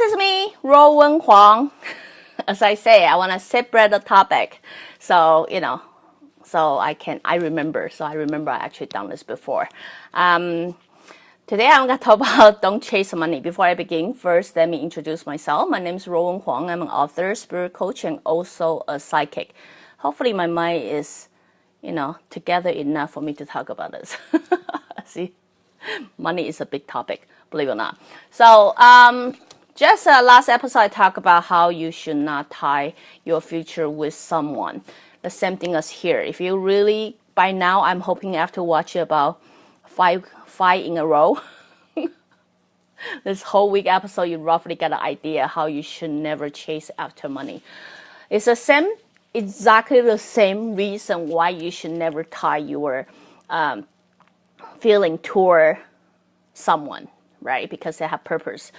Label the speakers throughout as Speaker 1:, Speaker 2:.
Speaker 1: is me, Ruowen Huang. As I say, I want to separate the topic. So, I remember I actually done this before. Today I'm going to talk about don't chase money. Before I begin, first let me introduce myself. My name is Ruowen Huang. I'm an author, spirit coach, and also a psychic. Hopefully my mind is, together enough for me to talk about this. See, money is a big topic, believe it or not. So, just last episode I talked about how you should not tie your future with someone. The same thing as here. If you really, by now, I'm hoping after watching about five in a row, this whole week episode, you roughly get an idea how you should never chase after money. It's exactly the same reason why you should never tie your feeling toward someone, right? Because they have purpose.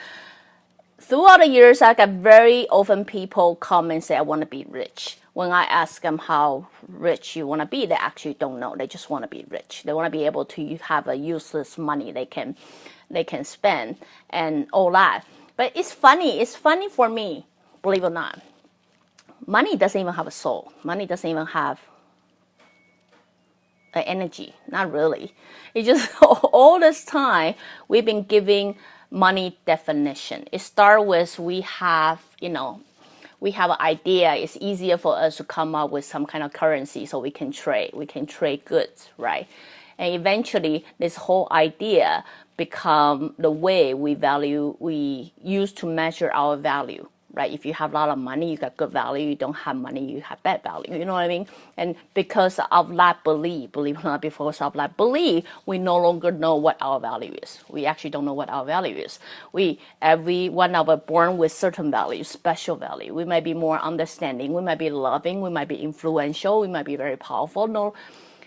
Speaker 1: Throughout the years, I got very often people come and say, I want to be rich. When I ask them how rich you want to be, they actually don't know. They just want to be rich. They want to be able to have a useless money they can spend and all that. But it's funny. It's funny for me, believe it or not. Money doesn't even have a soul. Money doesn't even have an energy. Not really. It's just all this time we've been giving money definition. It starts with we have an idea. It's easier for us to come up with some kind of currency so we can trade. We can trade goods, right? And eventually this whole idea become the way we use to measure our value, right? If you have a lot of money, you got good value. You don't have money, you have bad value. You know what I mean? And because of that belief, believe it or not, because of that belief, we no longer know what our value is. We actually don't know what our value is. Every one of us born with certain values, special value. We might be more understanding. We might be loving. We might be influential. We might be very powerful. No,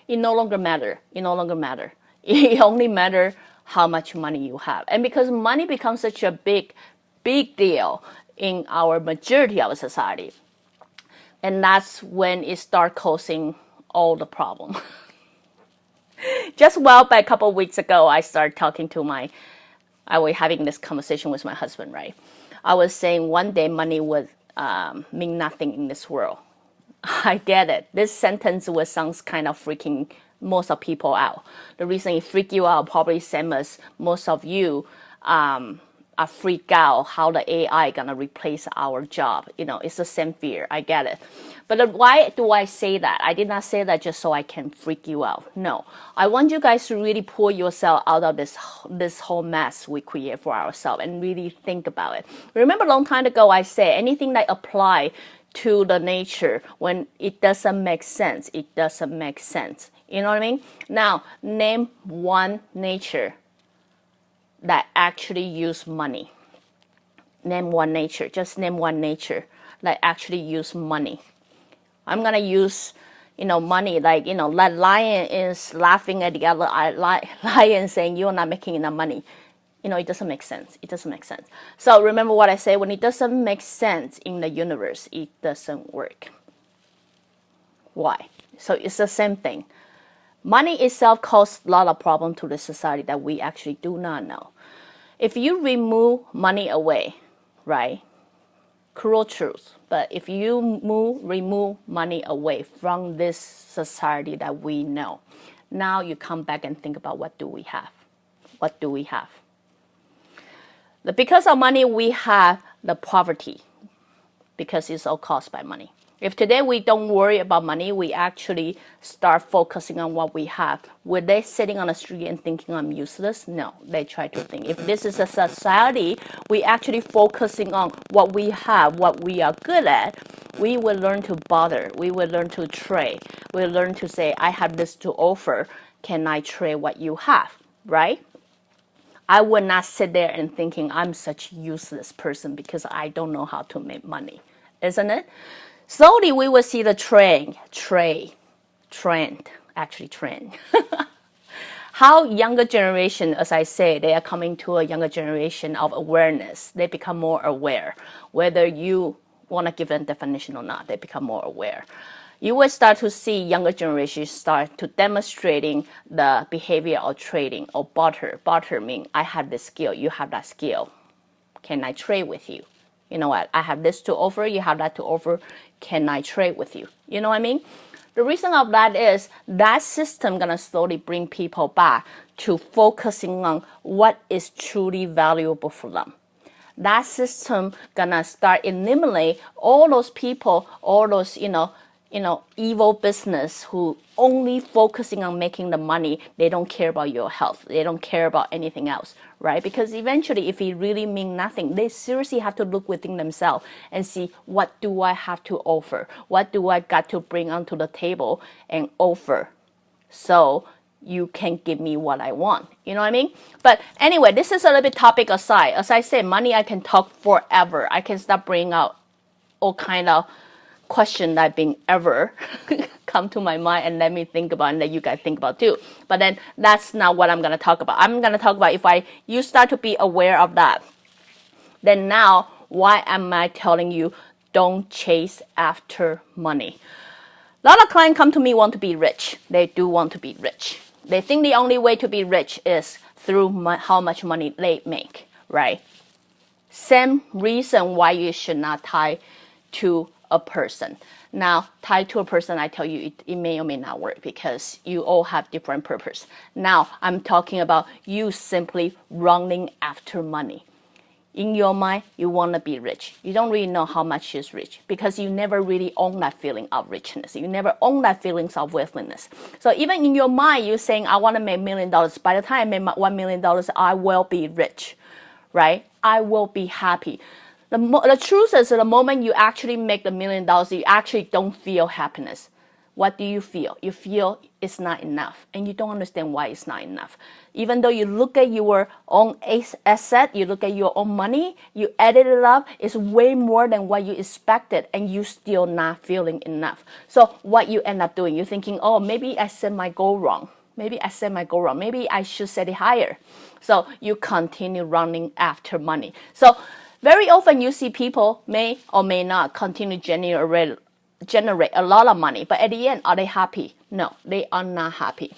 Speaker 1: it no longer matter. It no longer matter. It only matter how much money you have. And because money becomes such a big deal in our majority of society, and that's when it starts causing all the problem. Just back a couple of weeks ago, I started talking to I was having this conversation with my husband, right? I was saying one day money would mean nothing in this world. I get it. This sentence sounds kind of freaking most of people out. The reason it freak you out probably same as most of you are freaked out how the AI gonna replace our job. It's the same fear. I get it. But why do I say that? I did not say that just so I can freak you out. No, I want you guys to really pull yourself out of this whole mess we create for ourselves and really think about it. Remember a long time ago I said anything that apply to the nature, when it doesn't make sense, it doesn't make sense. You know what I mean? Now, name one nature that actually use money. Name one nature. Just name one nature that actually use money. I'm gonna use, money like, that lion is laughing at the other lion saying you're not making enough money. It doesn't make sense. It doesn't make sense. So remember what I say, when it doesn't make sense in the universe, it doesn't work. Why? So it's the same thing. Money itself causes a lot of problems to the society that we actually do not know. If you remove money away, right? Cruel truth. But if you remove money away from this society that we know, now you come back and think about what do we have? What do we have? Because of money, we have the poverty, because it's all caused by money. If today we don't worry about money, we actually start focusing on what we have. Were they sitting on the street and thinking I'm useless? No, they try to think. If this is a society, we actually focusing on what we have, what we are good at, we will learn to bother. We will learn to trade. We'll learn to say, I have this to offer. Can I trade what you have, right? I would not sit there and thinking I'm such a useless person because I don't know how to make money, isn't it? Slowly, we will see the trend. How younger generation, as I say, they are coming to a younger generation of awareness. They become more aware. Whether you want to give them definition or not, they become more aware. You will start to see younger generations start to demonstrating the behavior of trading or barter. Barter means I have this skill, you have that skill. Can I trade with you? You know what? I have this to offer. You have that to offer. Can I trade with you? You know what I mean? The reason of that is that system gonna slowly bring people back to focusing on what is truly valuable for them. That system gonna start eliminate all those people, all those evil business who only focusing on making the money. They don't care about your health. They don't care about anything else, right? Because eventually, if it really means nothing, they seriously have to look within themselves and see, what do I have to offer? What do I got to bring onto the table and offer? So you can give me what I want. You know what I mean? But anyway, this is a little bit topic aside. As I said, money, I can talk forever. I can start bringing out all kind of question that been ever come to my mind and let me think about and let you guys think about too. But then that's not what I'm going to talk about. I'm going to talk about if you start to be aware of that, then now why am I telling you don't chase after money? A lot of clients come to me want to be rich. They do want to be rich. They think the only way to be rich is through how much money they make, right? Same reason why you should not tie to a person. Now, tied to a person, I tell you, it may or may not work because you all have different purpose. Now, I'm talking about you simply running after money. In your mind, you want to be rich. You don't really know how much is rich because you never really own that feeling of richness. You never own that feelings of wealthiness. So even in your mind, you're saying, I want to make $1 million. By the time I make $1 million, I will be rich, right? I will be happy. The truth is, the moment you actually make the $1 million, you actually don't feel happiness. What do you feel? You feel it's not enough, and you don't understand why it's not enough. Even though you look at your own asset, you look at your own money, you added it up, it's way more than what you expected, and you still not feeling enough. So what you end up doing, you're thinking, oh, maybe I set my goal wrong. Maybe I set my goal wrong. Maybe I should set it higher. So you continue running after money. So very often you see people may or may not continue generate a lot of money, but at the end, are they happy? No, they are not happy.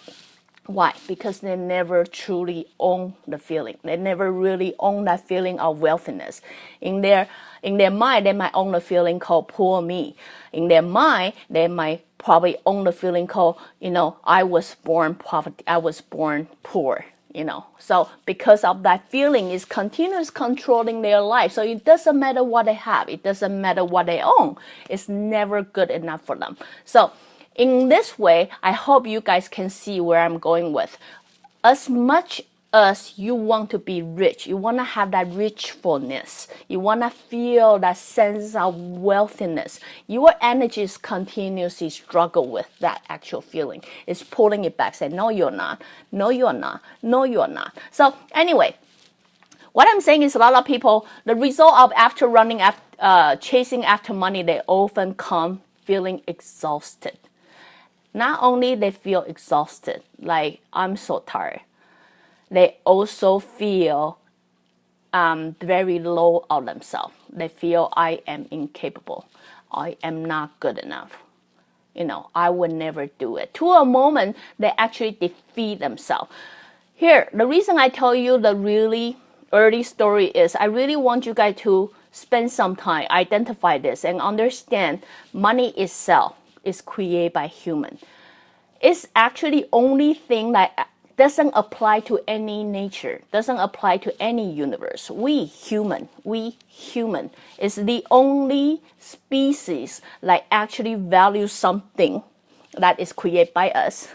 Speaker 1: Why? Because they never truly own the feeling. They never really own that feeling of wealthiness. In their mind, they might own the feeling called poor me. In their mind, they might probably own the feeling called, I was born poverty, I was born poor. So because of that feeling is continuous controlling their life. So it doesn't matter what they have. It doesn't matter what they own. It's never good enough for them. So in this way, I hope you guys can see where I'm going with. As much as you want to be rich, you want to have that richfulness, you want to feel that sense of wealthiness, your energy is continuously struggle with that actual feeling. It's pulling it back, saying, no, you're not. No, you're not. No, you're not. So anyway, what I'm saying is a lot of people, the result of after running after, chasing after money, they often come feeling exhausted. Not only they feel exhausted, like I'm so tired, they also feel very low of themselves. They feel I am incapable. I am not good enough. I would never do it. To a moment, they actually defeat themselves. Here, the reason I tell you the really early story is I really want you guys to spend some time, identify this, and understand money itself is created by human. It's actually only thing that doesn't apply to any nature, doesn't apply to any universe. We human is the only species that actually value something that is created by us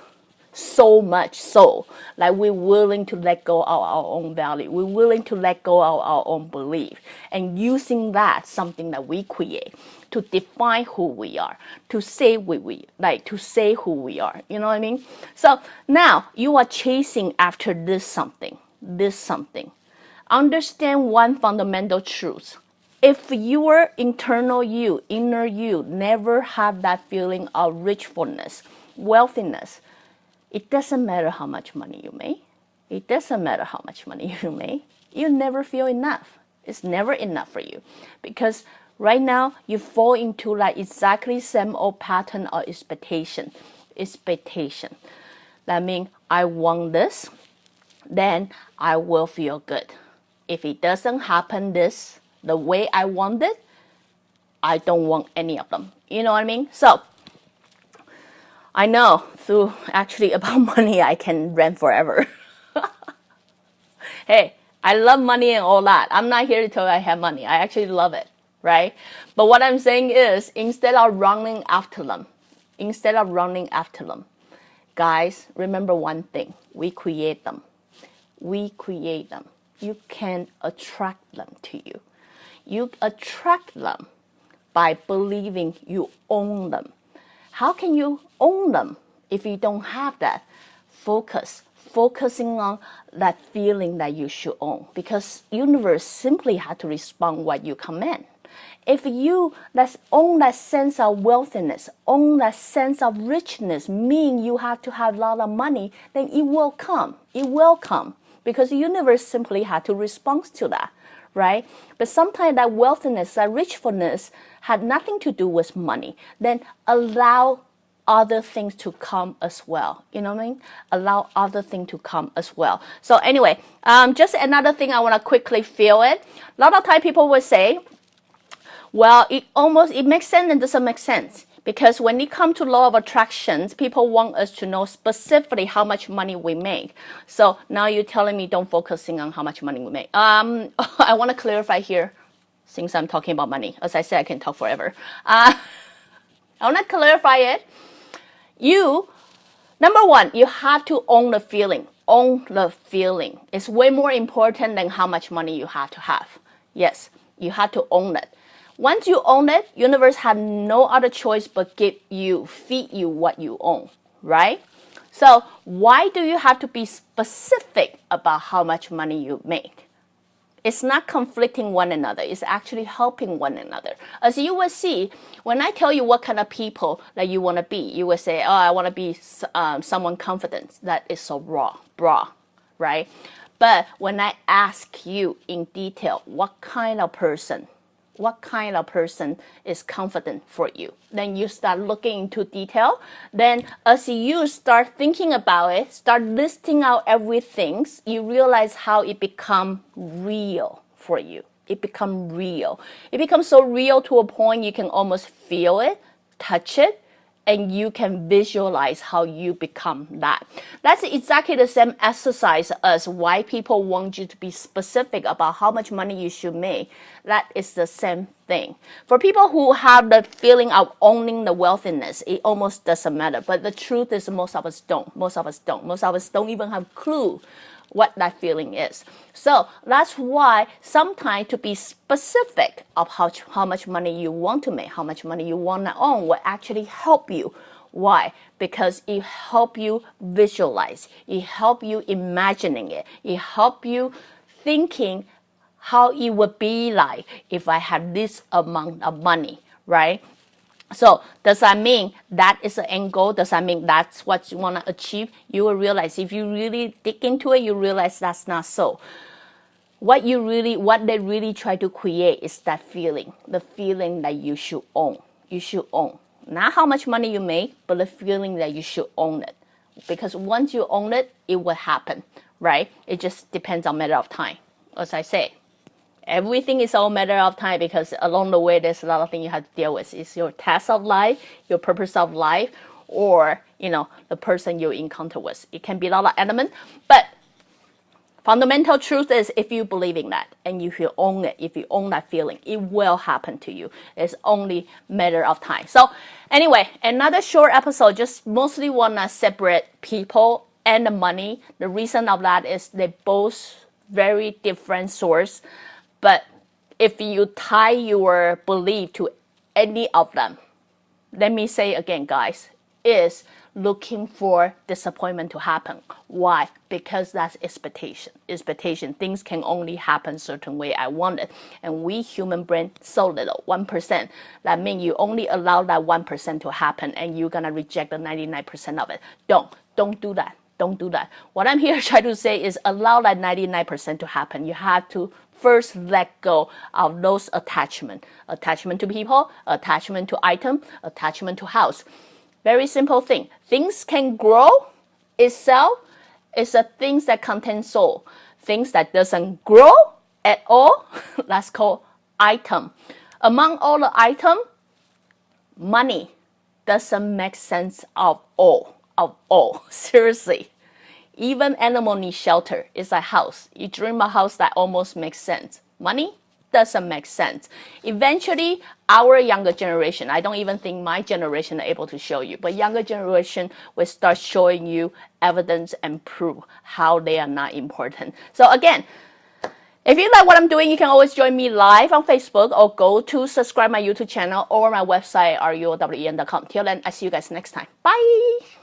Speaker 1: so much so that we're willing to let go of our own value. We're willing to let go of our own belief and using that, something that we create, to define who we are, to say to say who we are. You know what I mean? So now you are chasing after this something. Understand one fundamental truth. If your internal you, inner you, never have that feeling of richfulness, wealthiness, it doesn't matter how much money you make. It doesn't matter how much money you make. You never feel enough. It's never enough for you. Because right now, you fall into like exactly same old pattern of expectation. That means I want this, then I will feel good. if it doesn't happen the way I want it, I don't want any of them. You know what I mean? So I know through actually about money, I can rant forever. Hey, I love money and all that. I'm not here to tell you I have money. I actually love it, right? But what I'm saying is, instead of running after them, guys, remember one thing. We create them. You can attract them to you. You attract them by believing you own them. How can you own them if you don't have that? Focusing on that feeling that you should own, because universe simply had to respond what you command. If you own that sense of wealthiness, own that sense of richness, meaning you have to have a lot of money, then it will come. Because the universe simply had to respond to that, right? But sometimes that wealthiness, that richness had nothing to do with money. Then allow other things to come as well. You know what I mean? Allow other things to come as well. So anyway, just another thing I want to quickly fill it. A lot of time people will say, well, it makes sense and doesn't make sense. Because when it comes to law of attractions, people want us to know specifically how much money we make. So now you're telling me don't focusing on how much money we make. I want to clarify here, since I'm talking about money. As I said, I can talk forever. I want to clarify it. Number one, you have to own the feeling. Own the feeling. It's way more important than how much money you have to have. Yes, you have to own it. Once you own it, universe has no other choice but feed you what you own, right? So why do you have to be specific about how much money you make? It's not conflicting one another. It's actually helping one another. As you will see, when I tell you what kind of people that you want to be, you will say, oh, I want to be someone confident. That is so raw, right? But when I ask you in detail, what kind of person is confident for you, then you start looking into detail. Then as you start thinking about it, start listing out everything, you realize how it become real for you. It becomes real. It becomes so real to a point you can almost feel it, touch it, and you can visualize how you become that. That's exactly the same exercise as why people want you to be specific about how much money you should make. That is the same thing. For people who have the feeling of owning the wealthiness, it almost doesn't matter. But the truth is most of us don't. Most of us don't even have a clue what that feeling is. So that's why sometimes to be specific of how much money you want to make, how much money you want to own will actually help you. Why? Because it helps you visualize. It helps you imagining it. It helps you thinking how it would be like if I had this amount of money, right? So does that mean that is the end goal? Does that mean that's what you want to achieve? You will realize if you really dig into it, you realize that's not so. What they really try to create is that feeling, the feeling that you should own. You should own. Not how much money you make, but the feeling that you should own it. Because once you own it, it will happen, right? It just depends on matter of time. As I say, everything is all matter of time, because along the way, there's a lot of things you have to deal with. It's your task of life, your purpose of life, or, the person you encounter with. It can be a lot of elements, but fundamental truth is if you believe in that and if you own it, if you own that feeling, it will happen to you. It's only matter of time. So anyway, another short episode, just mostly want to separate people and the money. The reason of that is they both very different source. But if you tie your belief to any of them, let me say again, guys, is looking for disappointment to happen. Why? Because that's expectation. Things can only happen certain way I want it. And we human brain so little, 1%. That means you only allow that 1% to happen and you're going to reject the 99% of it. Don't do that. Don't do that. What I'm here trying to say is allow that 99% to happen. You have to first let go of those attachment. Attachment to people, attachment to item, attachment to house. Very simple thing. Things can grow itself. It's the things that contain soul. Things that doesn't grow at all, that's called item. Among all the item, money doesn't make sense of all. Seriously. Even animal need shelter. It's a house. You dream a house that almost makes sense. Money doesn't make sense. Eventually, our younger generation, I don't even think my generation are able to show you, but younger generation will start showing you evidence and proof how they are not important. So again, if you like what I'm doing, you can always join me live on Facebook or go to subscribe my YouTube channel or my website, ruowen.com. Till then, I see you guys next time. Bye!